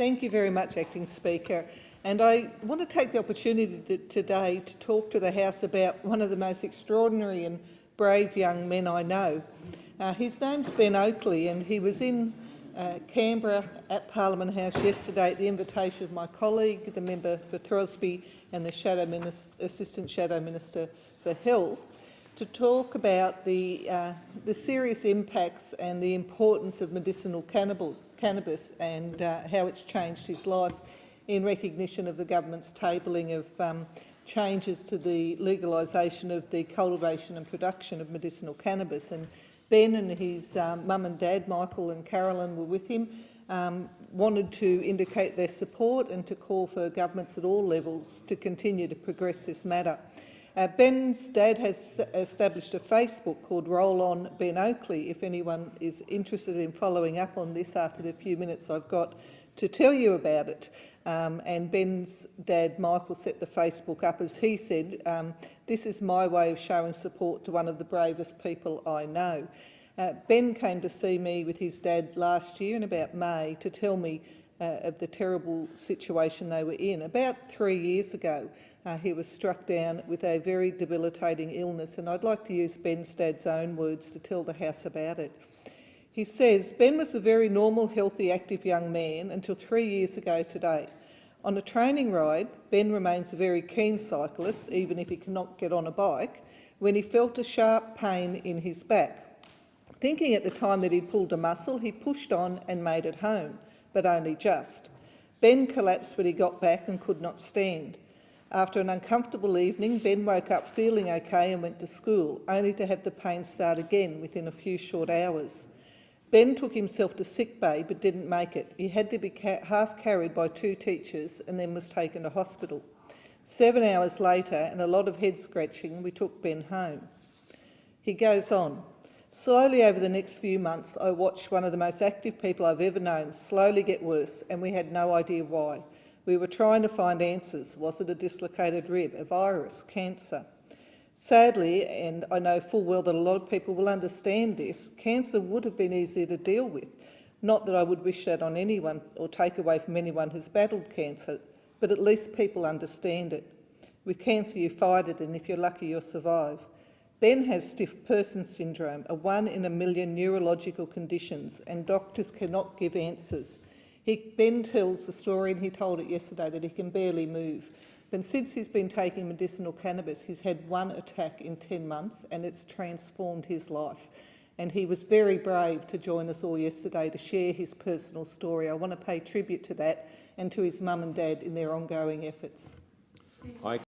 Thank you very much, Acting Speaker. And I want to take the opportunity today to talk to the House about one of the most extraordinary and brave young men I know. His name's Ben Oakley, and he was in Canberra at Parliament House yesterday at the invitation of my colleague, the member for Throsby, and the Assistant Shadow Minister for Health, to talk about the serious impacts and the importance of medicinal cannabis and how it's changed his life in recognition of the government's tabling of changes to the legalisation of the cultivation and production of medicinal cannabis. And Ben and his mum and dad, Michael and Carolyn, were with him, wanted to indicate their support and to call for governments at all levels to continue to progress this matter. Ben's dad has established a Facebook called Roll On Ben Oakley, if anyone is interested in following up on this after the few minutes I've got to tell you about it. And Ben's dad, Michael, set the Facebook up, as he said, "This is my way of showing support to one of the bravest people I know." Ben came to see me with his dad last year in about May to tell me of the terrible situation they were in. About 3 years ago, he was struck down with a very debilitating illness, and I'd like to use Ben's dad's own words to tell the House about it. He says, "Ben was a very normal, healthy, active young man until 3 years ago today. On a training ride, Ben remains a very keen cyclist, even if he cannot get on a bike, when he felt a sharp pain in his back. Thinking at the time that he'd pulled a muscle, he pushed on and made it home, but only just. Ben collapsed when he got back and could not stand. After an uncomfortable evening, Ben woke up feeling okay and went to school, only to have the pain start again within a few short hours. Ben took himself to sick bay but didn't make it. He had to be half carried by 2 teachers and then was taken to hospital. 7 hours later, and a lot of head scratching, we took Ben home." He goes on, "Slowly over the next few months, I watched one of the most active people I've ever known slowly get worse, and we had no idea why. We were trying to find answers. Was it a dislocated rib, a virus, cancer? Sadly, and I know full well that a lot of people will understand this, cancer would have been easier to deal with. Not that I would wish that on anyone or take away from anyone who's battled cancer, but at least people understand it. With cancer you fight it, and if you're lucky you'll survive. Ben has stiff person syndrome, a 1 in a million neurological conditions, and doctors cannot give answers. Ben tells the story, and he told it yesterday, that he can barely move. But since he's been taking medicinal cannabis, he's had 1 attack in 10 months, and it's transformed his life. And he was very brave to join us all yesterday to share his personal story. I want to pay tribute to that and to his mum and dad in their ongoing efforts.